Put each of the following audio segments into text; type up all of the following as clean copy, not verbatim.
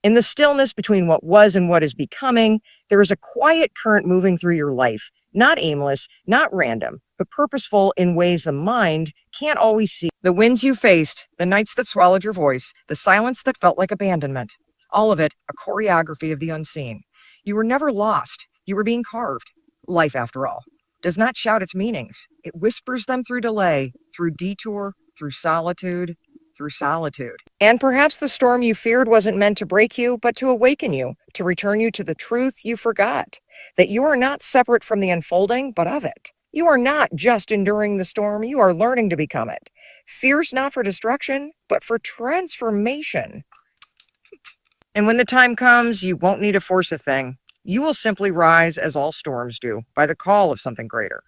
In the stillness between what was and what is becoming, there is a quiet current moving through your life, not aimless, not random, but purposeful in ways the mind can't always see. The winds you faced, the nights that swallowed your voice, the silence that felt like abandonment, all of it a choreography of the unseen. You were never lost. You were being carved. Life, after all, does not shout its meanings. It whispers them through delay, through detour, through solitude, through solitude. And perhaps the storm you feared wasn't meant to break you, but to awaken you, to return you to the truth you forgot, that you are not separate from the unfolding, but of it. You are not just enduring the storm, you are learning to become it. Fierce not for destruction, but for transformation. And when the time comes, you won't need to force a thing. You will simply rise as all storms do, by the call of something greater.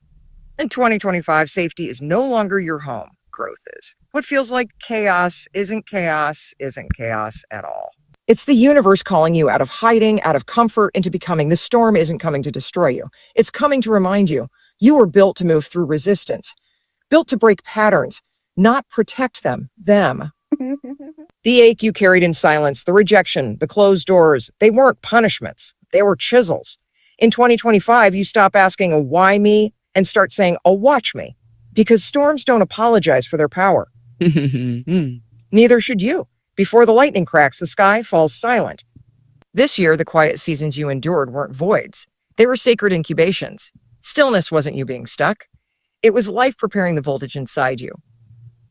In 2025, safety is no longer your home. Growth is. What feels like chaos isn't chaos at all. It's the universe calling you out of hiding, out of comfort, into becoming. The storm isn't coming to destroy you. It's coming to remind you, you were built to move through resistance, built to break patterns, not protect them. The ache you carried in silence, the rejection, the closed doors, they weren't punishments. They were chisels. In 2025, you stop asking a why me and start saying a watch me, because storms don't apologize for their power. Neither should you. Before the lightning cracks, the sky falls silent. This year, the quiet seasons you endured weren't voids. They were sacred incubations. Stillness wasn't you being stuck. It was life preparing the voltage inside you.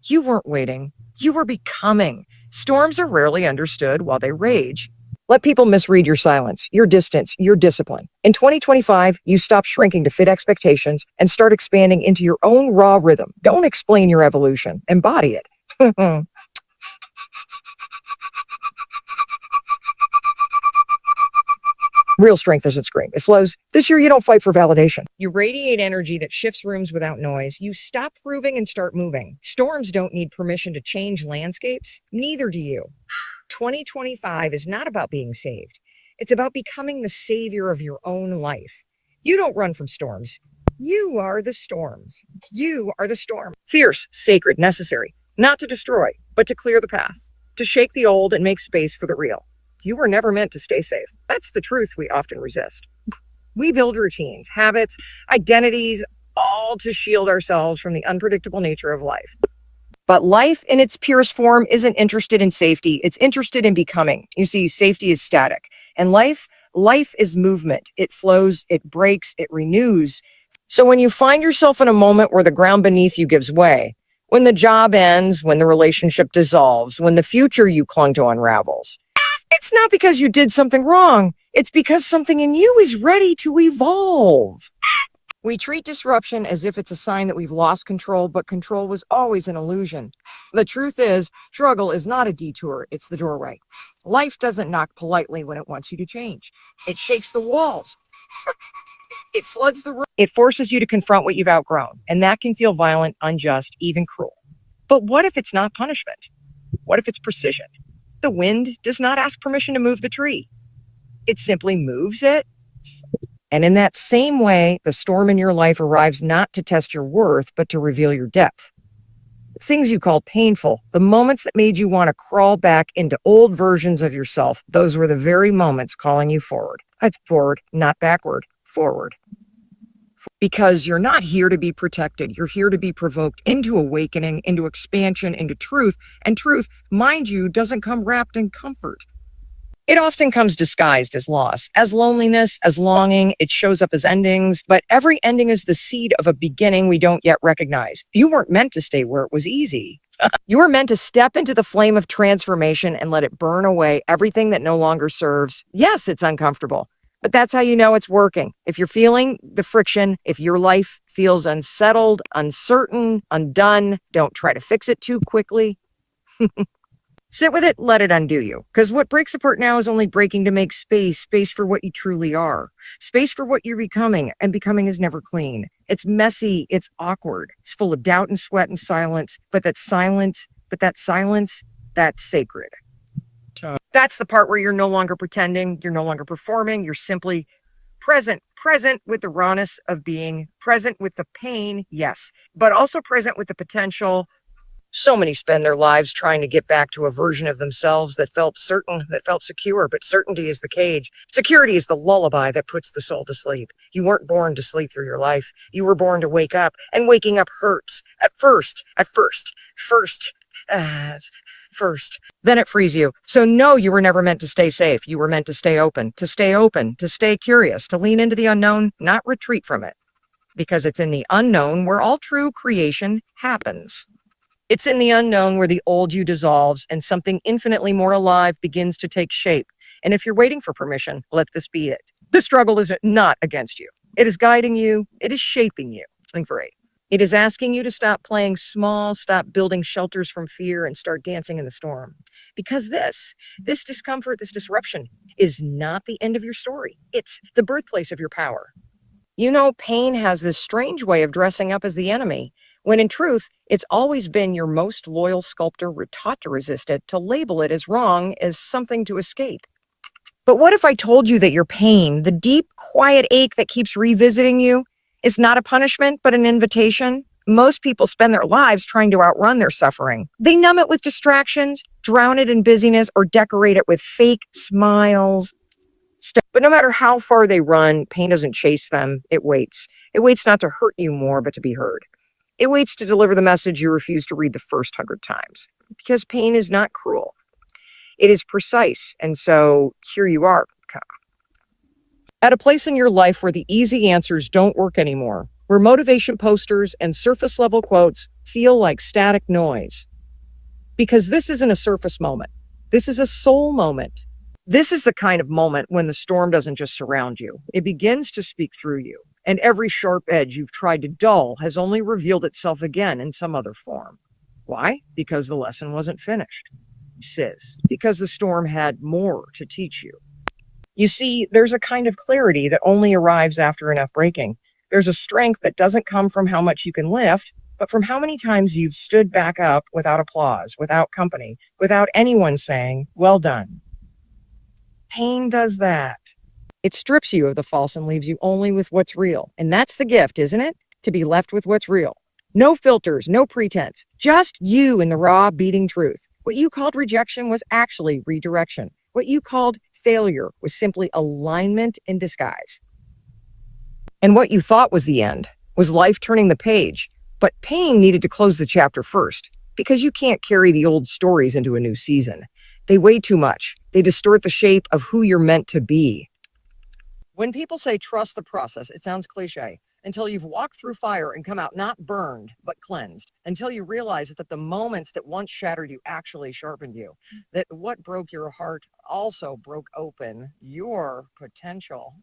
You weren't waiting. You were becoming. Storms are rarely understood while they rage. Let people misread your silence, your distance, your discipline. In 2025, you stop shrinking to fit expectations and start expanding into your own raw rhythm. Don't explain your evolution. Embody it. Real strength doesn't scream. It flows. This year, you don't fight for validation. You radiate energy that shifts rooms without noise. You stop proving and start moving. Storms don't need permission to change landscapes. Neither do you. 2025 is not about being saved. It's about becoming the savior of your own life. You don't run from storms. You are the storms. You are the storm. Fierce, sacred, necessary. Not to destroy, but to clear the path. To shake the old and make space for the real. You were never meant to stay safe. That's the truth we often resist. We build routines, habits, identities, all to shield ourselves from the unpredictable nature of life. But life in its purest form isn't interested in safety. It's interested in becoming. You see, safety is static. And life is movement. It flows, it breaks, it renews. So when you find yourself in a moment where the ground beneath you gives way, when the job ends, when the relationship dissolves, when the future you clung to unravels, it's not because you did something wrong. It's because something in you is ready to evolve. We treat disruption as if it's a sign that we've lost control, but control was always an illusion. The truth is, struggle is not a detour, it's the doorway. Life doesn't knock politely when it wants you to change. It shakes the walls. It floods the room. It forces you to confront what you've outgrown, and that can feel violent, unjust, even cruel. But what if it's not punishment? What if it's precision? The wind does not ask permission to move the tree. It simply moves it. And in that same way, the storm in your life arrives not to test your worth, but to reveal your depth. Things you called painful, the moments that made you want to crawl back into old versions of yourself, those were the very moments calling you forward. That's forward, not backward, forward. Because you're not here to be protected. You're here to be provoked into awakening, into expansion, into truth. And truth, mind you, doesn't come wrapped in comfort. It often comes disguised as loss, as loneliness, as longing. It shows up as endings, but every ending is the seed of a beginning we don't yet recognize. You weren't meant to stay where it was easy. You were meant to step into the flame of transformation and let it burn away everything that no longer serves. Yes, it's uncomfortable. But that's how you know it's working. If you're feeling the friction, if your life feels unsettled, uncertain, undone, don't try to fix it too quickly. Sit with it, let it undo you. Because what breaks apart now is only breaking to make space for what you truly are. Space for what you're becoming, and becoming is never clean. It's messy, it's awkward. It's full of doubt and sweat and silence, but that silence, that's sacred. That's the part where you're no longer pretending, you're no longer performing, you're simply present with the rawness of being, present with the pain, yes, but also present with the potential So many spend their lives trying to get back to a version of themselves that felt certain, that felt secure, but certainty is the cage. Security is the lullaby that puts the soul to sleep. You weren't born to sleep through your life. You were born to wake up, and waking up hurts. First. Then it frees you. So no, you were never meant to stay safe. You were meant to stay open, to stay curious, to lean into the unknown, not retreat from it. Because it's in the unknown where all true creation happens. It's in the unknown where the old you dissolves and something infinitely more alive begins to take shape. And if you're waiting for permission, let this be it. The struggle is not against you. It is guiding you. It is shaping you. Link for 8. It is asking you to stop playing small, stop building shelters from fear, and start dancing in the storm. Because this discomfort, this disruption is not the end of your story. It's the birthplace of your power. You know, pain has this strange way of dressing up as the enemy, when in truth, it's always been your most loyal sculptor taught to resist it, to label it as wrong, as something to escape. But what if I told you that your pain, the deep, quiet ache that keeps revisiting you, is not a punishment, but an invitation? Most people spend their lives trying to outrun their suffering. They numb it with distractions, drown it in busyness, or decorate it with fake smiles. But no matter how far they run, pain doesn't chase them. It waits. It waits not to hurt you more, but to be heard. It waits to deliver the message you refuse to read the first 100 times. Because pain is not cruel. It is precise. And so here you are. At a place in your life where the easy answers don't work anymore, where motivation posters and surface level quotes feel like static noise. Because this isn't a surface moment. This is a soul moment. This is the kind of moment when the storm doesn't just surround you. It begins to speak through you. And every sharp edge you've tried to dull has only revealed itself again in some other form. Why? Because the lesson wasn't finished. Sis, because the storm had more to teach you. You see, there's a kind of clarity that only arrives after enough breaking. There's a strength that doesn't come from how much you can lift, but from how many times you've stood back up without applause, without company, without anyone saying, well done. Pain does that. It strips you of the false and leaves you only with what's real. And that's the gift, isn't it? To be left with what's real. No filters, no pretense. Just you in the raw, beating truth. What you called rejection was actually redirection. What you called failure was simply alignment in disguise. And what you thought was the end was life turning the page. But pain needed to close the chapter first, because you can't carry the old stories into a new season. They weigh too much. They distort the shape of who you're meant to be. When people say trust the process, it sounds cliche, until you've walked through fire and come out not burned, but cleansed, until you realize that the moments that once shattered you actually sharpened you, that what broke your heart also broke open your potential.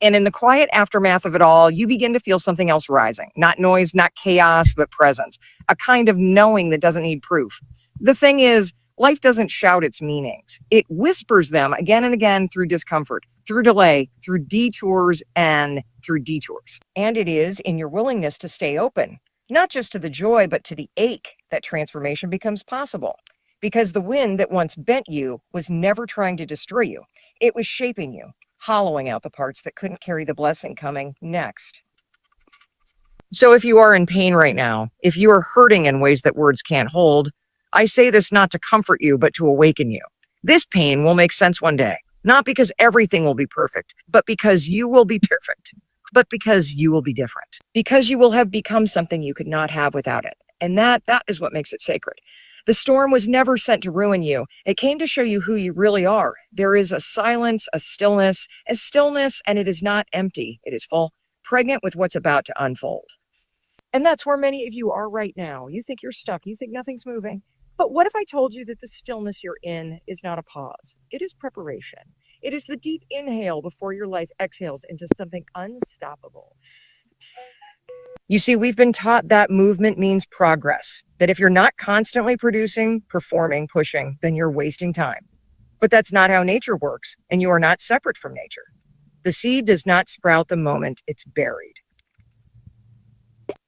And in the quiet aftermath of it all, you begin to feel something else rising. Not noise, not chaos, but presence. A kind of knowing that doesn't need proof. The thing is, life doesn't shout its meanings. It whispers them again and again through discomfort, through delay, through detours, and through detours. And it is in your willingness to stay open, not just to the joy, but to the ache, that transformation becomes possible. Because the wind that once bent you was never trying to destroy you. It was shaping you, hollowing out the parts that couldn't carry the blessing coming next. So if you are in pain right now, if you are hurting in ways that words can't hold, I say this not to comfort you, but to awaken you. This pain will make sense one day, not because everything will be perfect, but because you will be perfect, but because you will be different, because you will have become something you could not have without it. And that is what makes it sacred. The storm was never sent to ruin you. It came to show you who you really are. There is a silence, a stillness, and it is not empty. It is full, pregnant with what's about to unfold. And that's where many of you are right now. You think you're stuck. You think nothing's moving. But what if I told you that the stillness you're in is not a pause? It is preparation. It is the deep inhale before your life exhales into something unstoppable. You see, we've been taught that movement means progress, that if you're not constantly producing, performing, pushing, then you're wasting time. But that's not how nature works, and you are not separate from nature. The seed does not sprout the moment it's buried.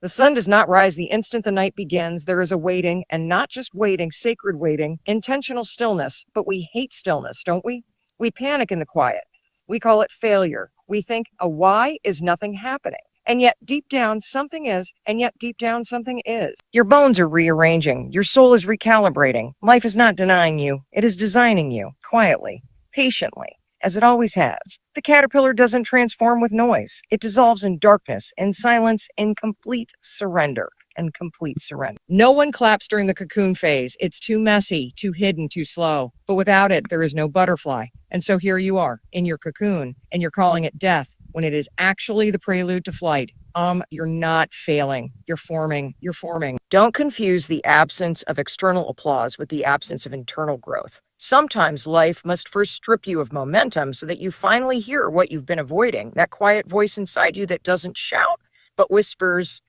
The sun does not rise the instant the night begins. There is a waiting, and not just waiting, sacred waiting, intentional stillness. But we hate stillness, don't we? We panic in the quiet. We call it failure. We think a why is nothing happening. and yet deep down something is, and yet deep down something is. Your bones are rearranging. Your soul is recalibrating. Life is not denying you. It is designing you, quietly, patiently, as it always has. The caterpillar doesn't transform with noise. It dissolves in darkness, in silence, in complete surrender. And complete surrender. No one claps during the cocoon phase. It's too messy, too hidden, too slow. But without it, there is no butterfly. And so here you are, in your cocoon, and you're calling it death, when it is actually the prelude to flight. You're not failing. You're forming. You're forming. Don't confuse the absence of external applause with the absence of internal growth. Sometimes life must first strip you of momentum so that you finally hear what you've been avoiding, that quiet voice inside you that doesn't shout, but whispers.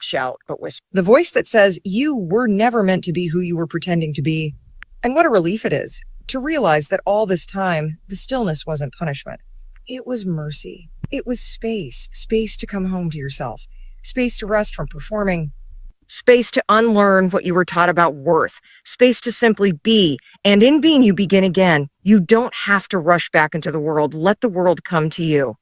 Shout, but whisper. The voice that says you were never meant to be who you were pretending to be. And what a relief it is to realize that all this time, the stillness wasn't punishment. It was mercy. It was space to come home to yourself, space to rest from performing, space to unlearn what you were taught about worth, space to simply be. And in being, you begin again. You don't have to rush back into the world. Let the world come to you.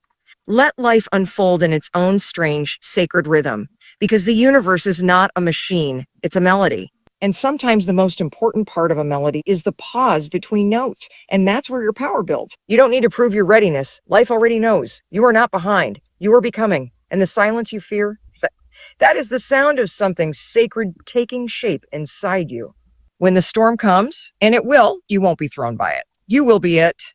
Let life unfold in its own strange, sacred rhythm, because the universe is not a machine, it's a melody. And sometimes the most important part of a melody is the pause between notes, and that's where your power builds. You don't need to prove your readiness. Life already knows. You are not behind. You are becoming. And the silence you fear, that is the sound of something sacred taking shape inside you. When the storm comes, and it will, you won't be thrown by it. You will be it.